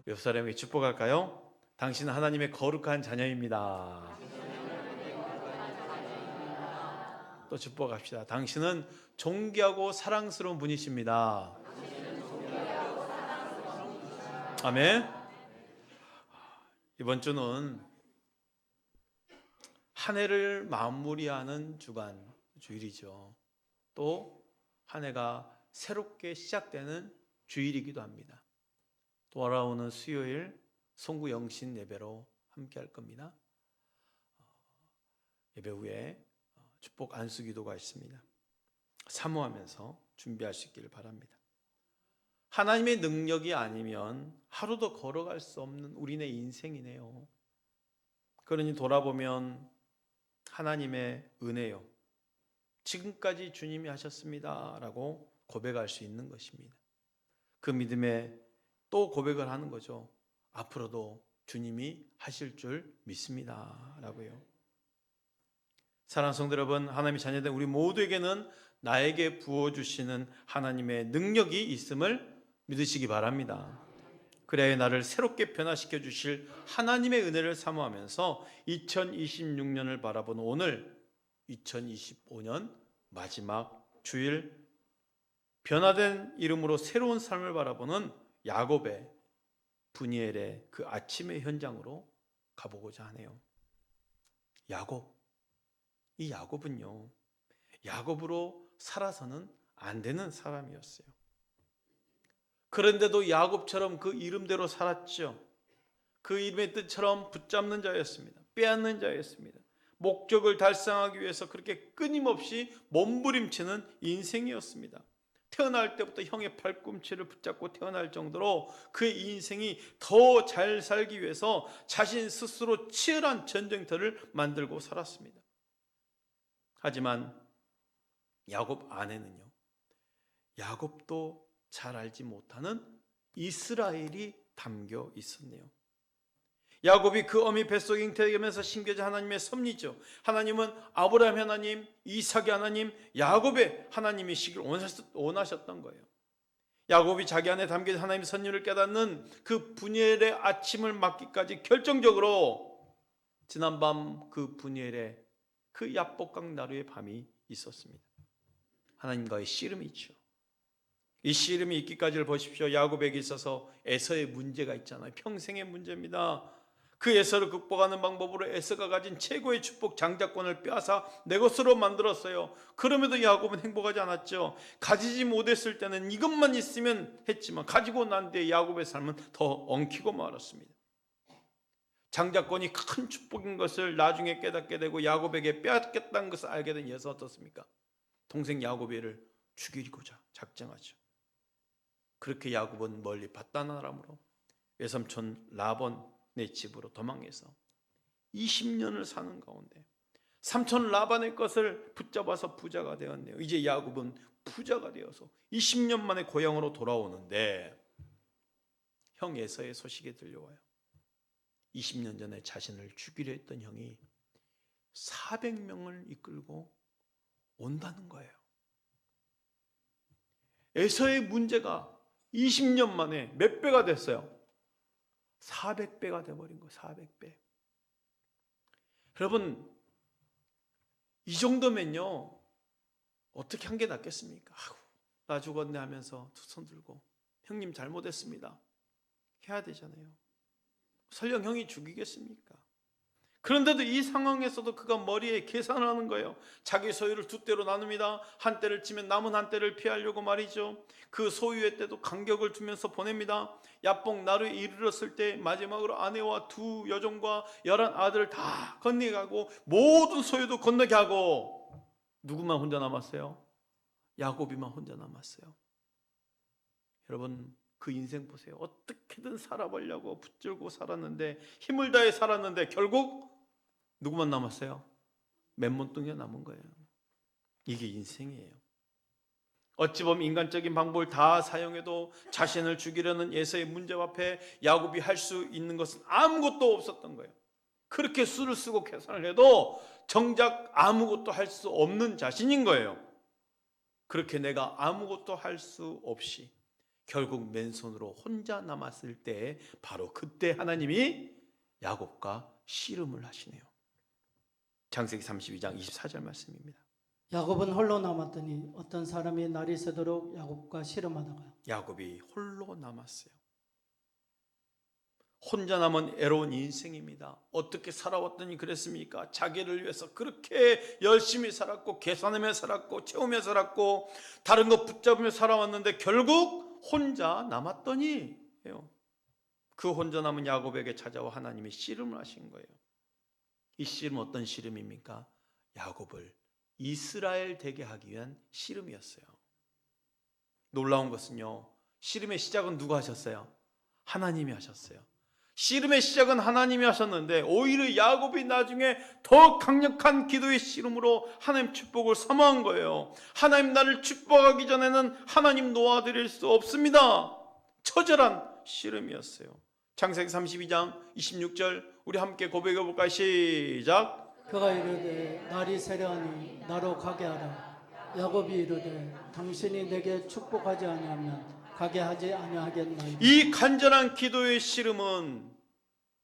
옆 사람에게 축복할까요? 당신은 하나님의 거룩한 자녀입니다. 또 축복합시다. 당신은 존귀하고 사랑스러운 분이십니다. 아멘. 이번 주는 한 해를 마무리하는 주일이죠. 또 한 해가 새롭게 시작되는 주일이기도 합니다. 돌아오는 수요일 송구 영신 예배로 함께 할 겁니다. 예배 후에 축복 안수 기도가 있습니다. 사모하면서 준비할 수 있기를 바랍니다. 하나님의 능력이 아니면 하루도 걸어갈 수 없는 우리네 인생이네요. 그러니 돌아보면 하나님의 은혜요, 지금까지 주님이 하셨습니다 라고 고백할 수 있는 것입니다. 그 믿음에 또 고백을 하는 거죠. 앞으로도 주님이 하실 줄 믿습니다 라고요. 사랑하는 성도 여러분, 하나님의 자녀된 우리 모두에게는 나에게 부어주시는 하나님의 능력이 있음을 믿으시기 바랍니다. 그래야 나를 새롭게 변화시켜 주실 하나님의 은혜를 사모하면서 2026년을 바라보는 오늘 2025년 마지막 주일, 변화된 이름으로 새로운 삶을 바라보는 야곱의 브니엘의 그 아침의 현장으로 가보고자 하네요. 이 야곱은요, 야곱으로 살아서는 안 되는 사람이었어요. 그런데도 야곱처럼 그 이름대로 살았죠. 그 이름의 뜻처럼 붙잡는 자였습니다. 빼앗는 자였습니다. 목적을 달성하기 위해서 그렇게 끊임없이 몸부림치는 인생이었습니다. 태어날 때부터 형의 팔꿈치를 붙잡고 태어날 정도로 그의 인생이 더 잘 살기 위해서 자신 스스로 치열한 전쟁터를 만들고 살았습니다. 하지만 야곱 안에는요, 야곱도 잘 알지 못하는 이스라엘이 담겨 있었네요. 야곱이 그 어미 뱃속에 잉태되면서 심겨진 하나님의 섭리죠. 하나님은 아브라함 하나님, 이삭의 하나님, 야곱의 하나님이시길 원하셨던 거예요. 야곱이 자기 안에 담겨진 하나님의 섭리를 깨닫는 그 분이엘의 아침을 맞기까지 결정적으로 지난밤 그 분이엘의 그 야복강 나루의 밤이 있었습니다. 하나님과의 씨름이 있죠. 이 씨름이 있기까지를 보십시오. 야곱에게 있어서 에서의 문제가 있잖아요. 평생의 문제입니다. 그 에서를 극복하는 방법으로 에서가 가진 최고의 축복 장자권을 빼앗아 내 것으로 만들었어요. 그럼에도 야곱은 행복하지 않았죠. 가지지 못했을 때는 이것만 있으면 했지만 가지고 난 뒤에 야곱의 삶은 더 엉키고 말았습니다. 장자권이 큰 축복인 것을 나중에 깨닫게 되고 야곱에게 빼앗겼다는 것을 알게 된 에서 어떻습니까? 동생 야곱을 죽이고자 작정하죠. 그렇게 야곱은 멀리 밧단 아람으로 외삼촌 라반의 집으로 도망해서 20년을 사는 가운데 삼촌 라반의 것을 붙잡아서 부자가 되었네요. 이제 야곱은 부자가 되어서 20년 만에 고향으로 돌아오는데 형 에서의 소식이 들려와요. 20년 전에 자신을 죽이려 했던 형이 400명을 이끌고 온다는 거예요. 에서의 문제가 20년 만에 몇 배가 됐어요? 400배가 돼버린 거예요. 400배. 여러분, 이 정도면요 어떻게 한 게 낫겠습니까? 아우, 나 죽었네 하면서 두 손 들고 형님 잘못했습니다 해야 되잖아요. 설령 형이 죽이겠습니까? 그런데도 이 상황에서도 그가 머리에 계산을 하는 거예요. 자기 소유를 두 때로 나눕니다. 한 때를 치면 남은 한 때를 피하려고 말이죠. 그 소유의 때도 간격을 두면서 보냅니다. 야복 나루에 이르렀을 때 마지막으로 아내와 두 여종과 11 아들을 다 건너가고 모든 소유도 건너게 하고 누구만 혼자 남았어요? 야곱이만 혼자 남았어요. 여러분, 그 인생 보세요. 어떻게든 살아보려고 붙들고 살았는데, 힘을 다해 살았는데 결국 누구만 남았어요? 맨몸뚱이가 남은 거예요. 이게 인생이에요. 어찌 보면 인간적인 방법을 다 사용해도 자신을 죽이려는 에서의 문제 앞에 야곱이 할 수 있는 것은 아무것도 없었던 거예요. 그렇게 수를 쓰고 계산을 해도 정작 아무것도 할 수 없는 자신인 거예요. 그렇게 내가 아무것도 할 수 없이 결국 맨손으로 혼자 남았을 때 바로 그때 하나님이 야곱과 씨름을 하시네요. 창세기 32장 24절 말씀입니다. 야곱은 홀로 남았더니 어떤 사람이 날이 새도록 야곱과 씨름하다가 야곱이 홀로 남았어요. 혼자 남은 애로운 인생입니다. 어떻게 살아왔더니 그랬습니까? 자기를 위해서 그렇게 열심히 살았고 계산하며 살았고 채우며 살았고 다른 거 붙잡으며 살아왔는데 결국 혼자 남았더니 그 혼자 남은 야곱에게 찾아와 하나님이 씨름을 하신 거예요. 이 씨름은 어떤 씨름입니까? 야곱을 이스라엘 되게 하기 위한 씨름이었어요. 놀라운 것은요, 씨름의 시작은 누가 하셨어요? 하나님이 하셨어요. 씨름의 시작은 하나님이 하셨는데 오히려 야곱이 나중에 더 강력한 기도의 씨름으로 하나님 축복을 사모한 거예요. 하나님 나를 축복하기 전에는 하나님 놓아드릴 수 없습니다. 처절한 씨름이었어요. 창세기 32장 26절 우리 함께 고백해 볼까요? 시작. 그가 이르되 날이 새려하니 나로 가게 하라. 야곱이 이르되 당신이 내게 축복하지 아니하면 가게 하지 아니하겠나이다. 이 간절한 기도의 씨름은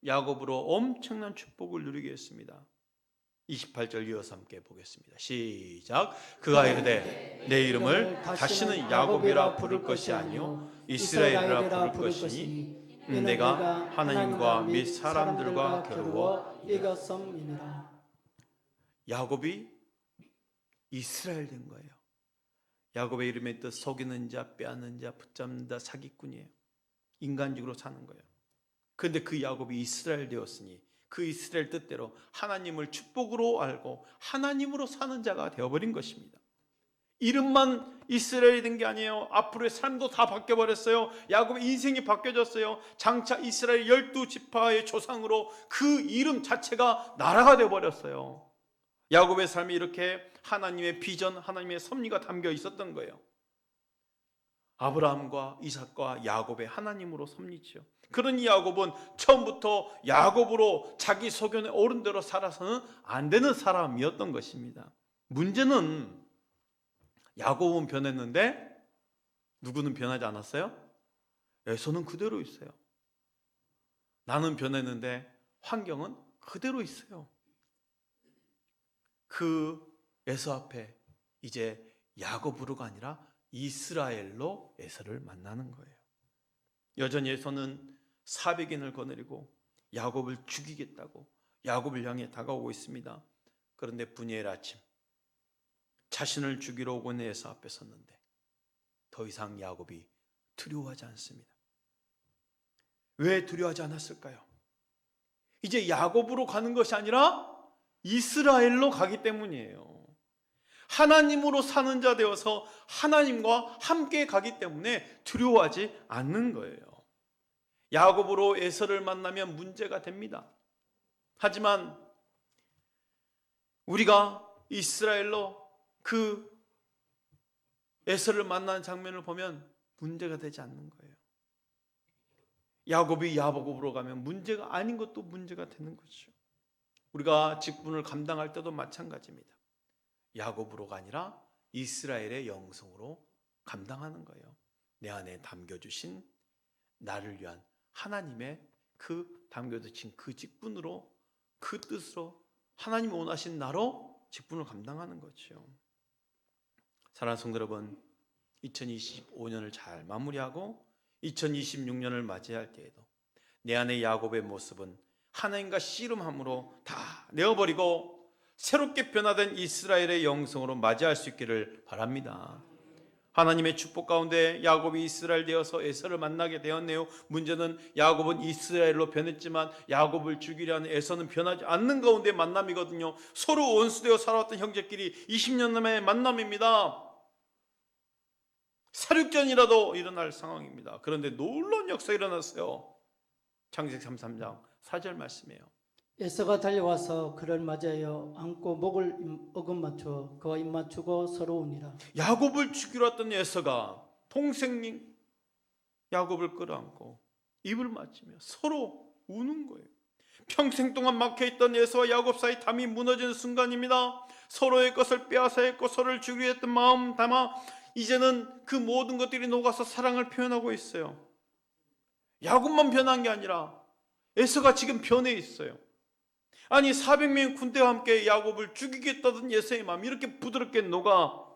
야곱으로 엄청난 축복을 누리게 했습니다. 28절 이어서 함께 보겠습니다. 시작. 그가 이르되 내 이름을 다시는 야곱이라 부를 것이 아니요 이스라엘이라 부를 것이니 이는 내가 하나님과 및 사람들과 겨루어 이겼음이니라. 야곱이 이스라엘 된 거예요. 야곱의 이름의 뜻 속이는 자, 빼앗는 자, 붙잡는 자, 사기꾼이에요. 인간적으로 사는 거예요. 그런데 그 야곱이 이스라엘 되었으니 그 이스라엘 뜻대로 하나님을 축복으로 알고 하나님으로 사는 자가 되어버린 것입니다. 이름만 이스라엘이 된 게 아니에요. 앞으로의 삶도 다 바뀌어버렸어요. 야곱의 인생이 바뀌어졌어요. 장차 이스라엘 12지파의 조상으로 그 이름 자체가 나라가 되어버렸어요. 야곱의 삶이 이렇게 하나님의 비전, 하나님의 섭리가 담겨 있었던 거예요. 아브라함과 이삭과 야곱의 하나님으로 섭리죠. 그러니 야곱은 처음부터 야곱으로 자기 소견에 옳은 대로 살아서는 안 되는 사람이었던 것입니다. 문제는 야곱은 변했는데 누구는 변하지 않았어요? 에서는 그대로 있어요. 나는 변했는데 환경은 그대로 있어요. 그 에서 앞에 이제 야곱으로가 아니라 이스라엘로 에서를 만나는 거예요. 여전히 에서는 400인을 거느리고 야곱을 죽이겠다고 야곱을 향해 다가오고 있습니다. 그런데 분이엘 아침 자신을 죽이러 오고 있는 에서 앞에 섰는데 더 이상 야곱이 두려워하지 않습니다. 왜 두려워하지 않았을까요? 이제 야곱으로 가는 것이 아니라 이스라엘로 가기 때문이에요. 하나님으로 사는 자 되어서 하나님과 함께 가기 때문에 두려워하지 않는 거예요. 야곱으로 에서를 만나면 문제가 됩니다. 하지만 우리가 이스라엘로 그 에서를 만나는 장면을 보면 문제가 되지 않는 거예요. 야곱이 야곱으로 가면 문제가 아닌 것도 문제가 되는 거죠. 우리가 직분을 감당할 때도 마찬가지입니다. 야곱으로가 아니라 이스라엘의 영성으로 감당하는 거예요. 내 안에 담겨주신 나를 위한 하나님의 그 담겨주신 그 직분으로 그 뜻으로 하나님이 원하신 나로 직분을 감당하는 거죠. 사랑하는 성도 여러분, 2025년을 잘 마무리하고 2026년을 맞이할 때에도 내 안의 야곱의 모습은 하나님과 씨름함으로 다 내어버리고 새롭게 변화된 이스라엘의 영성으로 맞이할 수 있기를 바랍니다. 하나님의 축복 가운데 야곱이 이스라엘 되어서 에서를 만나게 되었네요. 문제는 야곱은 이스라엘로 변했지만 야곱을 죽이려 하는 에서는 변하지 않는 가운데 만남이거든요. 서로 원수되어 살아왔던 형제끼리 20년 남의 만남입니다. 살육전이라도 일어날 상황입니다. 그런데 놀라운 역사가 일어났어요. 창세기 33장 4절 말씀이에요. 에서가 달려와서 그를 맞이하여 안고 목을 어긋맞추어 그와 입맞추고 서러우니라. 야곱을 죽이러 왔던 에서가 동생인 야곱을 끌어안고 입을 맞추며 서로 우는 거예요. 평생 동안 막혀있던 에서와 야곱 사이 담이 무너지는 순간입니다. 서로의 것을 빼앗아 했고 서로를 죽이려 했던 마음 담아 이제는 그 모든 것들이 녹아서 사랑을 표현하고 있어요. 야곱만 변한 게 아니라 에서가 지금 변해 있어요. 아니 400명의 군대와 함께 야곱을 죽이겠다던 에서의 마음이 이렇게 부드럽게 녹아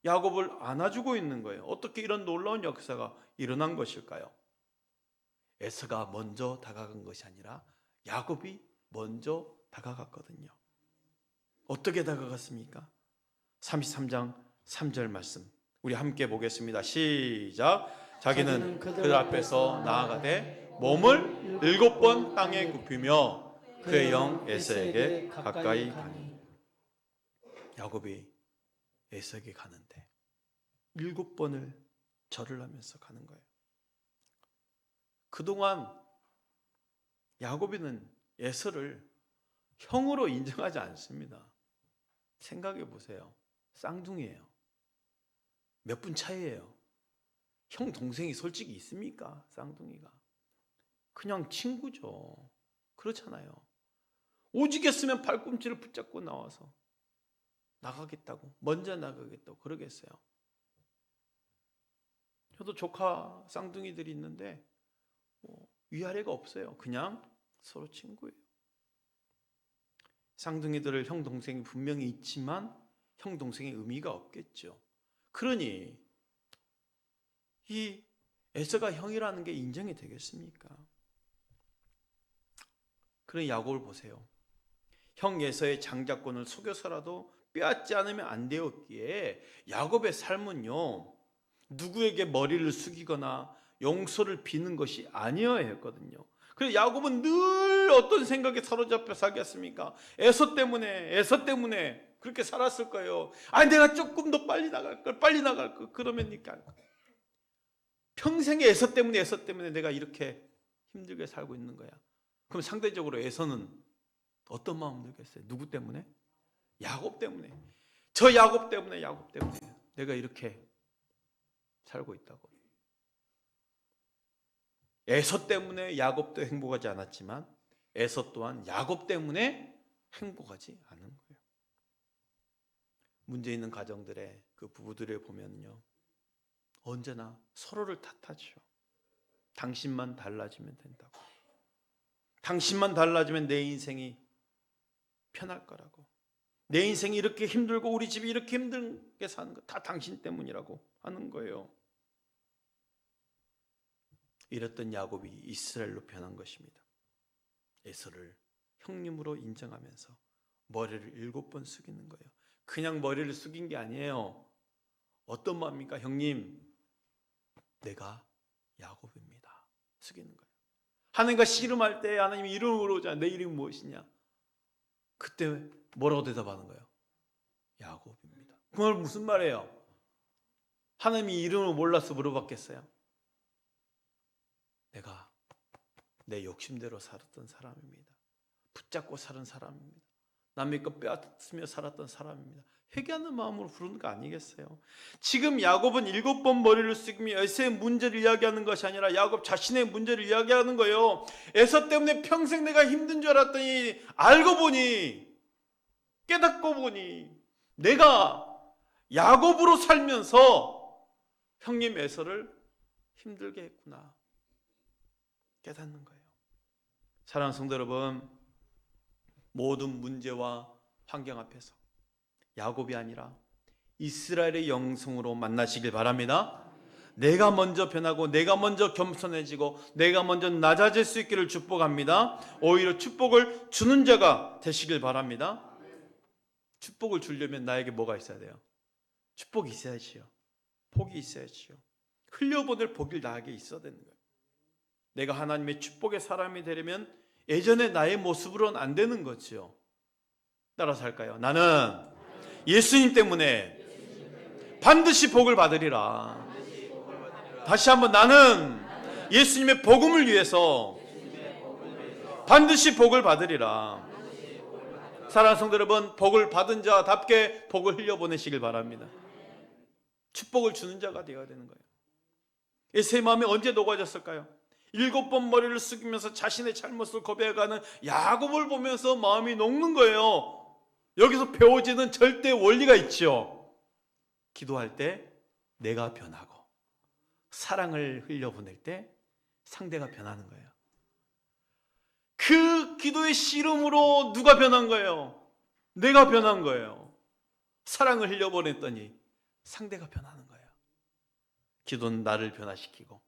야곱을 안아주고 있는 거예요. 어떻게 이런 놀라운 역사가 일어난 것일까요? 에서가 먼저 다가간 것이 아니라 야곱이 먼저 다가갔거든요. 어떻게 다가갔습니까? 33장 3절 말씀 우리 함께 보겠습니다. 시작. 자기는 그들 앞에서 나아가되 몸을 7번 땅에 굽히며 그의 영 에서에게 가까이 가니. 야곱이 에서에게 가는데 7번을 절을 하면서 가는 거예요. 그동안 야곱이는 에서를 형으로 인정하지 않습니다. 생각해 보세요. 쌍둥이에요. 몇 분 차이예요. 형 동생이 솔직히 있습니까? 쌍둥이가 그냥 친구죠. 그렇잖아요. 오지겠으면 발꿈치를 붙잡고 나와서 나가겠다고, 먼저 나가겠다고 그러겠어요. 저도 조카 쌍둥이들이 있는데 위아래가 없어요. 그냥 서로 친구예요. 쌍둥이들을 형 동생이 분명히 있지만 형 동생의 의미가 없겠죠. 그러니 이 에서가 형이라는 게 인정이 되겠습니까? 그런 야곱을 보세요. 형 에서의 장자권을 속여서라도 빼앗지 않으면 안 되었기에 야곱의 삶은요, 누구에게 머리를 숙이거나 용서를 비는 것이 아니어야 했거든요. 그래서 야곱은 늘 어떤 생각에 사로잡혀 살겠습니까? 에서 때문에 그렇게 살았을 거예요. 아니 내가 조금 더 빨리 나갈 걸 그러면니까 평생에 에서 때문에 내가 이렇게 힘들게 살고 있는 거야. 그럼 상대적으로 에서는 어떤 마음 들겠어요? 누구 때문에? 야곱 때문에. 저 야곱 때문에 내가 이렇게 살고 있다고. 에서 때문에 야곱도 행복하지 않았지만 에서 또한 야곱 때문에 행복하지 않은 거예요. 문제 있는 가정들의 그 부부들을 보면요, 언제나 서로를 탓하죠. 당신만 달라지면 된다고. 당신만 달라지면 내 인생이 편할 거라고. 내 인생이 이렇게 힘들고 우리 집이 이렇게 힘들게 사는 거 다 당신 때문이라고 하는 거예요. 이랬던 야곱이 이스라엘로 변한 것입니다. 에서를 형님으로 인정하면서 머리를 7번 숙이는 거예요. 그냥 머리를 숙인 게 아니에요. 어떤 마음입니까? 형님, 내가 야곱입니다. 숙이는 거예요. 하나님과 씨름할 때 하나님이 이름을 물어보잖아요. 내 이름이 무엇이냐? 그때 뭐라고 대답하는 거예요? 야곱입니다. 그걸 무슨 말이에요? 하나님이 이름을 몰라서 물어봤겠어요? 내가 내 욕심대로 살았던 사람입니다. 붙잡고 사는 사람입니다. 남의 것 빼앗으며 살았던 사람입니다. 회개하는 마음으로 부르는 거 아니겠어요? 지금 야곱은 7번 머리를 숙이며 에서의 문제를 이야기하는 것이 아니라 야곱 자신의 문제를 이야기하는 거예요. 에서 때문에 평생 내가 힘든 줄 알았더니 알고 보니, 깨닫고 보니 내가 야곱으로 살면서 형님 에서를 힘들게 했구나 깨닫는 거예요. 사랑하는 성도 여러분, 모든 문제와 환경 앞에서 야곱이 아니라 이스라엘의 영성으로 만나시길 바랍니다. 내가 먼저 변하고 내가 먼저 겸손해지고 내가 먼저 낮아질 수 있기를 축복합니다. 오히려 축복을 주는 자가 되시길 바랍니다. 축복을 주려면 나에게 뭐가 있어야 돼요? 축복이 있어야지요. 복이 있어야지요. 흘려보낼 복이 나에게 있어야 되는 거예요. 내가 하나님의 축복의 사람이 되려면 예전의 나의 모습으로는 안 되는 거죠. 따라서 할까요? 나는 예수님 때문에 반드시 복을 받으리라. 다시 한번, 나는 예수님의 복음을 위해서 반드시 복을 받으리라. 사랑하는 성도 여러분, 복을 받은 자답게 복을 흘려보내시길 바랍니다. 축복을 주는 자가 되어야 되는 거예요. 에서의 마음이 언제 녹아졌을까요? 7번 머리를 숙이면서 자신의 잘못을 고백하는 야곱을 보면서 마음이 녹는 거예요. 여기서 배워지는 절대 원리가 있죠. 기도할 때 내가 변하고 사랑을 흘려보낼 때 상대가 변하는 거예요. 그 기도의 씨름으로 누가 변한 거예요? 내가 변한 거예요. 사랑을 흘려보냈더니 상대가 변하는 거예요. 기도는 나를 변화시키고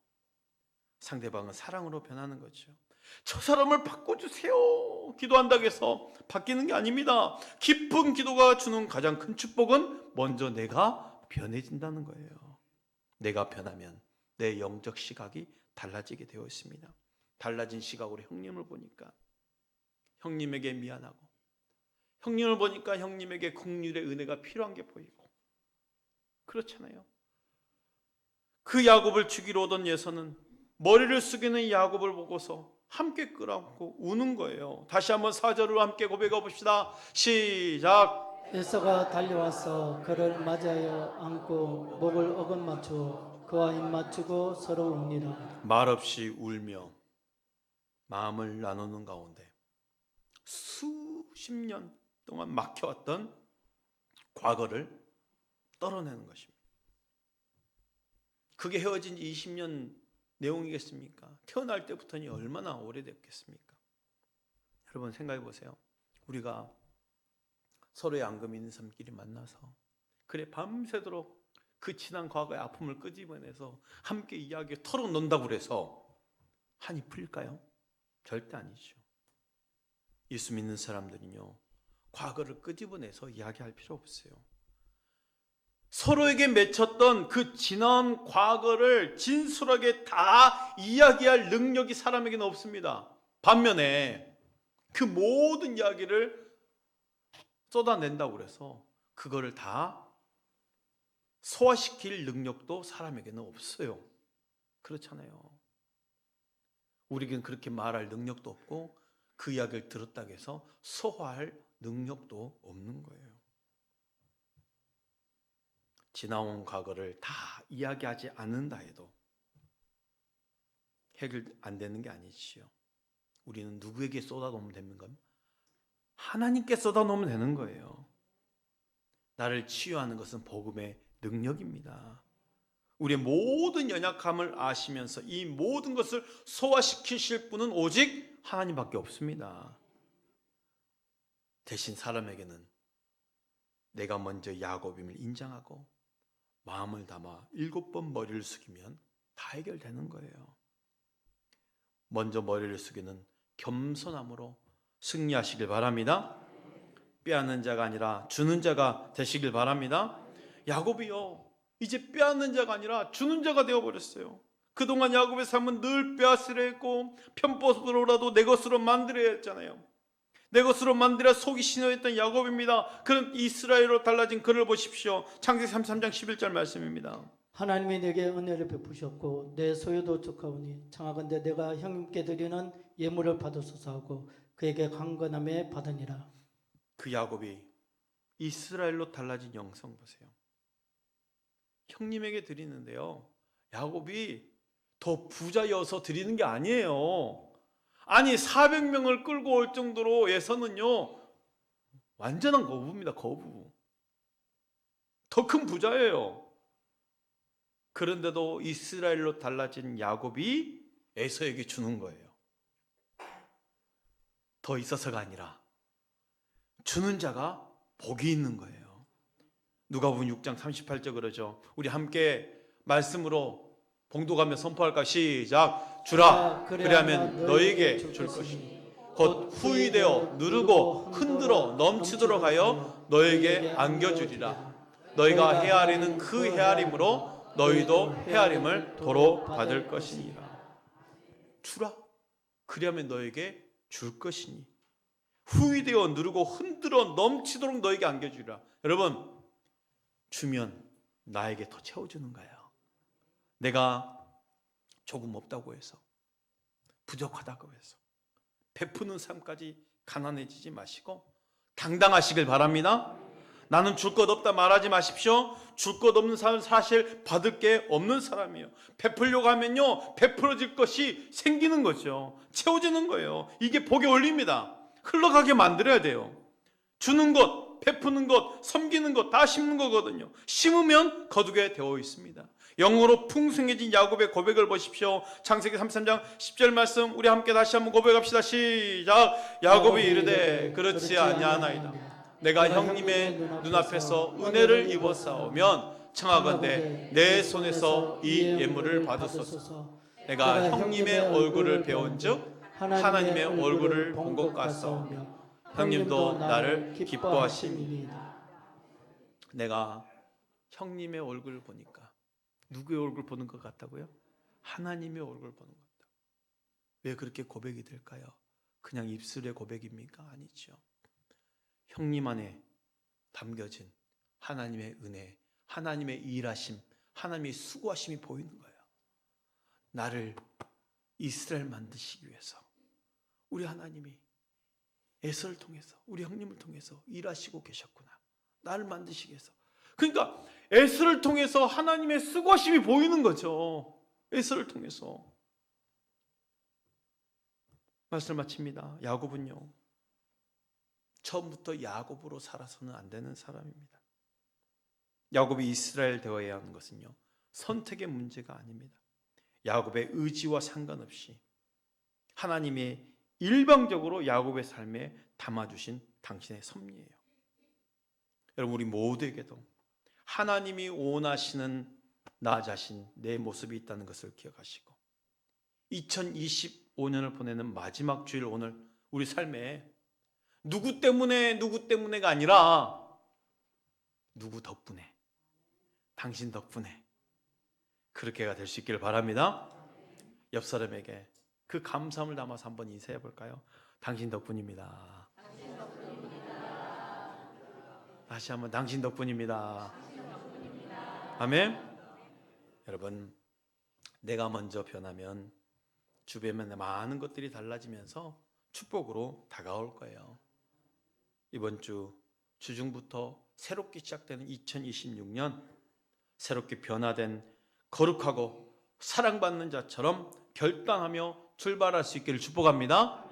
상대방은 사랑으로 변하는 거죠. 저 사람을 바꿔주세요 기도한다고 해서 바뀌는 게 아닙니다. 깊은 기도가 주는 가장 큰 축복은 먼저 내가 변해진다는 거예요. 내가 변하면 내 영적 시각이 달라지게 되어 있습니다. 달라진 시각으로 형님을 보니까 형님에게 미안하고, 형님을 보니까 형님에게 긍휼의 은혜가 필요한 게 보이고, 그렇잖아요. 그 야곱을 죽이러 오던 예서는 머리를 숙이는 야곱을 보고서 함께 끌어안고 우는 거예요. 다시 한번 4절로 함께 고백해 봅시다. 시작. 에서가 달려와서 그를 맞이하여 안고 목을 어긋맞추어 그와 입 맞추고 서로 우니라. 말없이 울며 마음을 나누는 가운데 수십 년 동안 막혀왔던 과거를 떨어내는 것입니다. 그게 헤어진 지 20년 내용이겠습니까? 태어날 때부터는 얼마나 오래됐겠습니까? 여러분 생각해 보세요. 우리가 서로의 앙금 있는 사람끼리 만나서 그래 밤새도록 그 지난 과거의 아픔을 끄집어내서 함께 이야기 털어놓는다고 그래서 한이 풀릴까요? 절대 아니죠. 예수 믿는 사람들은요, 과거를 끄집어내서 이야기할 필요 없어요. 서로에게 맺혔던 그 지난 과거를 진솔하게 다 이야기할 능력이 사람에게는 없습니다. 반면에 그 모든 이야기를 쏟아낸다고 그래서 그거를 다 소화시킬 능력도 사람에게는 없어요. 그렇잖아요. 우리에겐 그렇게 말할 능력도 없고 그 이야기를 들었다고 해서 소화할 능력도 없는 거예요. 지나온 과거를 다 이야기하지 않는다 해도 해결 안 되는 게 아니지요. 우리는 누구에게 쏟아놓으면 되는 겁니까? 하나님께 쏟아놓으면 되는 거예요. 나를 치유하는 것은 복음의 능력입니다. 우리의 모든 연약함을 아시면서 이 모든 것을 소화시키실 분은 오직 하나님밖에 없습니다. 대신 사람에게는 내가 먼저 야곱임을 인정하고 마음을 담아 7번 머리를 숙이면 다 해결되는 거예요. 먼저 머리를 숙이는 겸손함으로 승리하시길 바랍니다. 빼앗는 자가 아니라 주는 자가 되시길 바랍니다. 야곱이요, 이제 빼앗는 자가 아니라 주는 자가 되어버렸어요. 그동안 야곱의 삶은 늘 빼앗으려 했고 편법으로라도 내 것으로 만들어야 했잖아요. 내 것으로 만들어 속이 신어했던 야곱입니다. 그런 이스라엘로 달라진 그를 보십시오. 창세기 33장 11절 말씀입니다. 하나님이 내게 은혜를 베푸셨고 내 소유도 족하오니 청하건대 내가 형님께 드리는 예물을 받으소서 하고 그에게 강건함에 받으니라. 그 야곱이 이스라엘로 달라진 영성 보세요. 형님에게 드리는데요, 야곱이 더 부자여서 드리는 게 아니에요. 아니 400명을 끌고 올 정도로 에서는요 완전한 거부입니다. 거부. 더 큰 부자예요. 그런데도 이스라엘로 달라진 야곱이 에서에게 주는 거예요. 더 있어서가 아니라 주는 자가 복이 있는 거예요. 누가복음 6장 38절 그러죠. 우리 함께 말씀으로 봉독하며 선포할까? 시작. 주라, 그리하면 너에게 줄 것이니 곧 후이되어 누르고 흔들어 넘치도록 하여 너에게 안겨주리라. 너희가 헤아리는 그 헤아림으로 너희도 헤아림을 도로 받을 것이니라. 주라, 그리하면 너에게 줄 것이니 후이되어 누르고 흔들어 넘치도록 너에게 안겨주리라. 여러분, 주면 나에게 더 채워주는 거예요. 내가 조금 없다고 해서, 부족하다고 해서 베푸는 삶까지 가난해지지 마시고 당당하시길 바랍니다. 나는 줄 것 없다 말하지 마십시오. 줄 것 없는 사람은 사실 받을 게 없는 사람이에요. 베풀려고 하면요 베풀어질 것이 생기는 거죠. 채워지는 거예요. 이게 복의 원리입니다. 흘러가게 만들어야 돼요. 주는 것, 것, 베푸는 것, 섬기는 것 다 심는 거거든요. 심으면 거두게 되어 있습니다. 영으로 풍성해진 야곱의 고백을 보십시오. 창세기 33장 10절 말씀 우리 함께 다시 한번 고백합시다. 시작. 야곱이 이르되 그렇지 아니하나이다. 내가 형님의 눈앞에서 은혜를 입었사오면 청하건대 내 손에서 이 예물을 받으소서. 내가 형님의 얼굴을 배운즉 하나님의 얼굴을 본 것 같사오며 형님도 나를 기뻐하심이니이다. 내가 형님의 얼굴을 보니까 누구의 얼굴 보는 것 같다고요? 하나님의 얼굴 보는 것 같다. 왜 그렇게 고백이 될까요? 그냥 입술의 고백입니까? 아니죠. 형님 안에 담겨진 하나님의 은혜, 하나님의 일하심, 하나님의 수고하심이 보이는 거예요. 나를 이스라엘 만드시기 위해서 우리 하나님이 에서를 통해서 우리 형님을 통해서 일하시고 계셨구나. 나를 마시기 위해서. 그러니까 에서를 통해서 하나님의 수고하심이 보이는 거죠. 에서를 통해서. 말씀을 마칩니다. 야곱은요, 처음부터 야곱으로 살아서는 안 되는 사람입니다. 야곱이 이스라엘 되어야 하는 것은요, 선택의 문제가 아닙니다. 야곱의 의지와 상관없이 하나님의 일방적으로 야곱의 삶에 담아주신 당신의 섭리예요. 여러분, 우리 모두에게도 하나님이 원하시는 나 자신, 내 모습이 있다는 것을 기억하시고 2025년을 보내는 마지막 주일 오늘 우리 삶에 누구 때문에가 아니라 누구 덕분에, 당신 덕분에 그렇게가 될 수 있기를 바랍니다. 옆 사람에게 그 감사함을 담아서 한번 인사해 볼까요? 당신 덕분입니다. 다시 한번 당신 덕분입니다. 아멘. 여러분, 내가 먼저 변하면 주변에 많은 것들이 달라지면서 축복으로 다가올 거예요. 이번 주 주중부터 새롭게 시작되는 2026년, 새롭게 변화된 거룩하고 사랑받는 자처럼 결단하며 출발할 수 있기를 축복합니다.